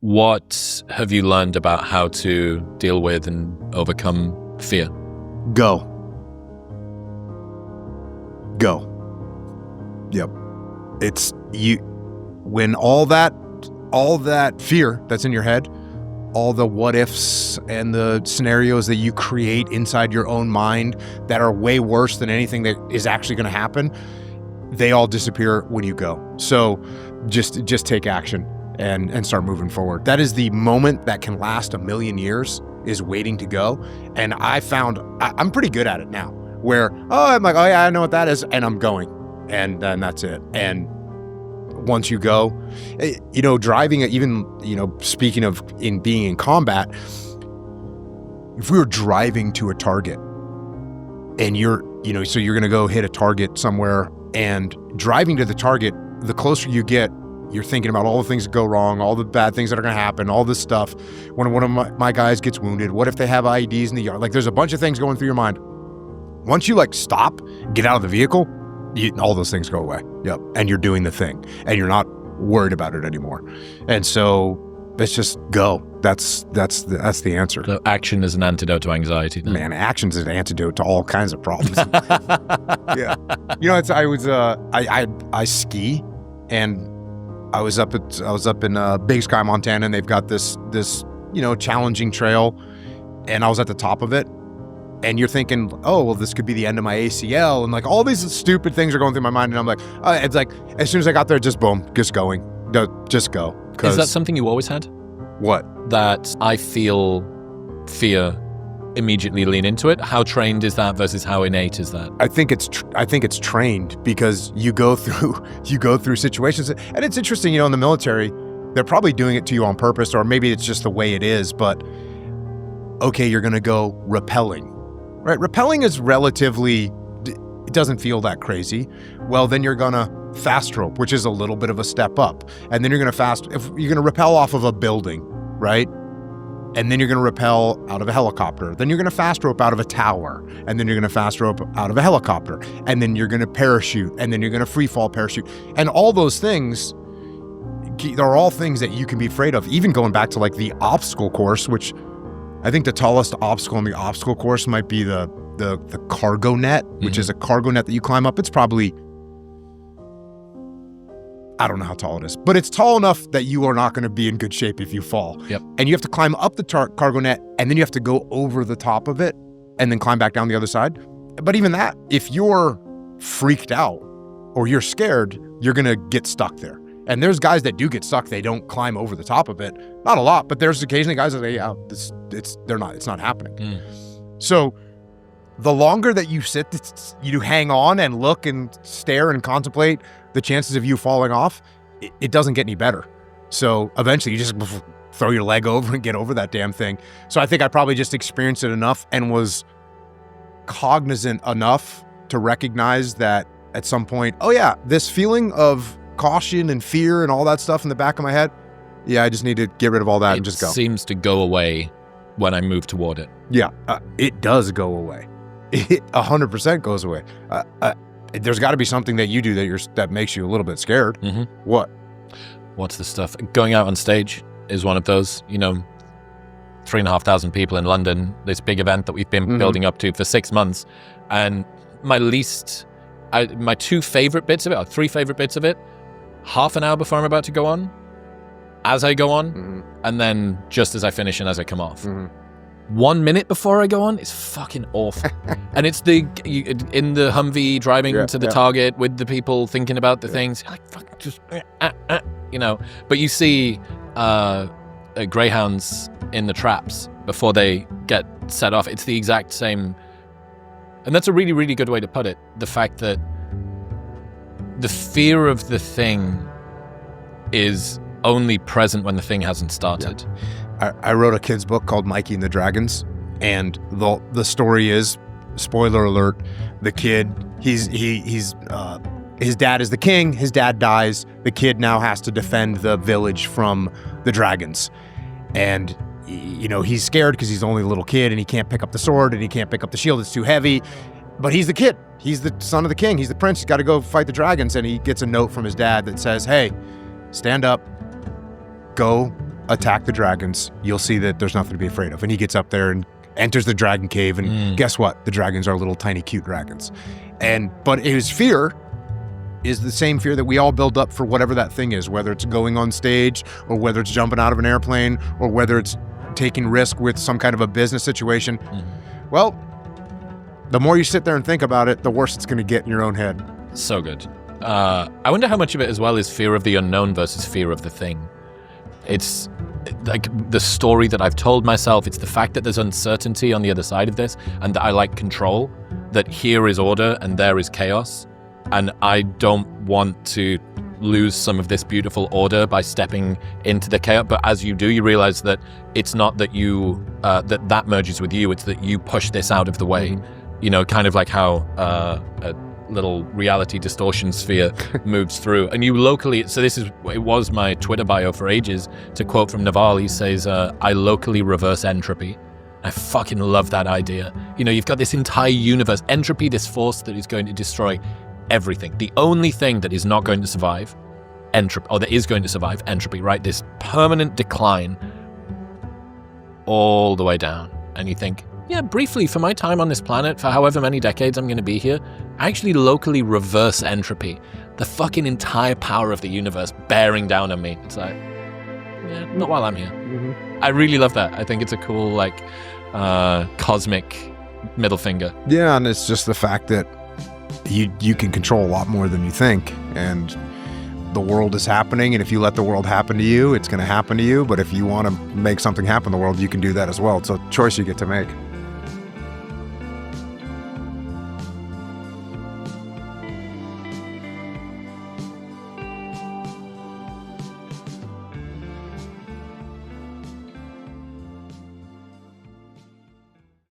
What have you learned about how to deal with and overcome fear? Go. Yep. It's you when all that fear that's in your head, all the what ifs and the scenarios that you create inside your own mind that are way worse than anything that is actually going to happen, they all disappear when you go. So just take action and start moving forward. That is the moment that can last 1,000,000 years, is waiting to go. And I found I'm pretty good at it now, where, I'm like, oh yeah, I know what that is. And I'm going, and then that's it. And once you go, driving, even, speaking of being in combat, if we were driving to a target and so you're going to go hit a target somewhere, and driving to the target, the closer you get, you're thinking about all the things that go wrong, all the bad things that are going to happen, all this stuff. When one of my guys gets wounded, what if they have IEDs in the yard? Like, there's a bunch of things going through your mind. Once you stop, get out of the vehicle, all those things go away. Yep. And you're doing the thing, and you're not worried about it anymore. And so let's just go. That's the answer. So action is an antidote to anxiety. Then. Man, action's an antidote to all kinds of problems. Yeah. I ski, and I was up in Big Sky, Montana, and they've got this challenging trail, and I was at the top of it. And you're thinking, oh, well, this could be the end of my ACL. And all these stupid things are going through my mind. And I'm like, it's like, as soon as I got there, just boom, just going. Just go. Is that something you always had? What? That I feel fear, immediately lean into it. How trained is that versus how innate is that? I think it's trained, because you go through situations. And it's interesting, in the military, they're probably doing it to you on purpose, or maybe it's just the way it is. But okay, you're going to go rappelling. Right? Rappelling is it doesn't feel that crazy. Well, then you're going to fast rope, which is a little bit of a step up. And then you're going to rappel off of a building, right? And then you're going to rappel out of a helicopter. Then you're going to fast rope out of a tower. And then you're going to fast rope out of a helicopter. And then you're going to parachute. And then you're going to free fall parachute. And all those things, they're all things that you can be afraid of. Even going back to the obstacle course, which I think the tallest obstacle on the obstacle course might be the cargo net, which is a cargo net that you climb up. It's probably, I don't know how tall it is, but it's tall enough that you are not going to be in good shape if you fall. Yep. And you have to climb up the cargo net, and then you have to go over the top of it and then climb back down the other side. But even that, if you're freaked out or you're scared, you're going to get stuck there. And there's guys that do get stuck. They don't climb over the top of it. Not a lot, but there's occasionally guys that it's not happening. So the longer that you sit, you hang on and look and stare and contemplate the chances of you falling off, it doesn't get any better. So eventually you just throw your leg over and get over that damn thing. So I think I probably just experienced it enough and was cognizant enough to recognize that at some point, oh yeah, this feeling of caution and fear and all that stuff in the back of my head, yeah, I just need to get rid of all that and just go. It seems to go away when I move toward it. Yeah, it does go away. It 100% goes away. There's got to be something that you do that makes you a little bit scared. Mm-hmm. What? What's the stuff? Going out on stage is one of those. 3,500 people in London, this big event that we've been building up to for 6 months. And my two favorite bits of it, or three favorite bits of it, half an hour before I'm about to go on, as I go on, and then just as I finish and as I come off. 1 minute before I go on is fucking awful. And it's in the Humvee driving to the target with the people thinking about the things. You're like, fuck, just, But you see greyhounds in the traps before they get set off. It's the exact same. And that's a really, really good way to put it. The fact that the fear of the thing is only present when the thing hasn't started. Yeah. I wrote a kid's book called Mikey and the Dragons, and the story is, spoiler alert, the kid, his dad is the king, his dad dies, the kid now has to defend the village from the dragons. And he's scared because he's only a little kid and he can't pick up the sword and he can't pick up the shield, it's too heavy. But he's the kid. He's the son of the king. He's the prince. He's got to go fight the dragons. And he gets a note from his dad that says, hey, stand up, go attack the dragons, you'll see that there's nothing to be afraid of. And he gets up there and enters the dragon cave, and guess what? The dragons are little tiny cute dragons. But his fear is the same fear that we all build up for whatever that thing is, whether it's going on stage, or whether it's jumping out of an airplane, or whether it's taking risk with some kind of a business situation. Well, the more you sit there and think about it, the worse it's going to get in your own head. So good. I wonder how much of it as well is fear of the unknown versus fear of the thing. It's like the story that I've told myself. It's the fact that there's uncertainty on the other side of this, and that I like control, that here is order and there is chaos. And I don't want to lose some of this beautiful order by stepping into the chaos. But as you do, you realize that it's not that you that merges with you. It's that you push this out of the way. You know, kind of like how a little reality distortion sphere moves through. And you locally, so it was my Twitter bio for ages, to quote from Naval. He says, I locally reverse entropy. I fucking love that idea. You know, you've got this entire universe, entropy, this force that is going to destroy everything. The only thing that is not going to survive, entropy, or that is going to survive, entropy, right? This permanent decline all the way down. And you think, yeah, briefly, for my time on this planet, for however many decades I'm going to be here, I actually locally reverse entropy. The fucking entire power of the universe bearing down on me. It's like, yeah, not while I'm here. I really love that. I think it's a cool, like, cosmic middle finger. Yeah, and it's just the fact that you can control a lot more than you think, and the world is happening, and if you let the world happen to you, it's going to happen to you. But if you want to make something happen in the world, you can do that as well. It's a choice you get to make.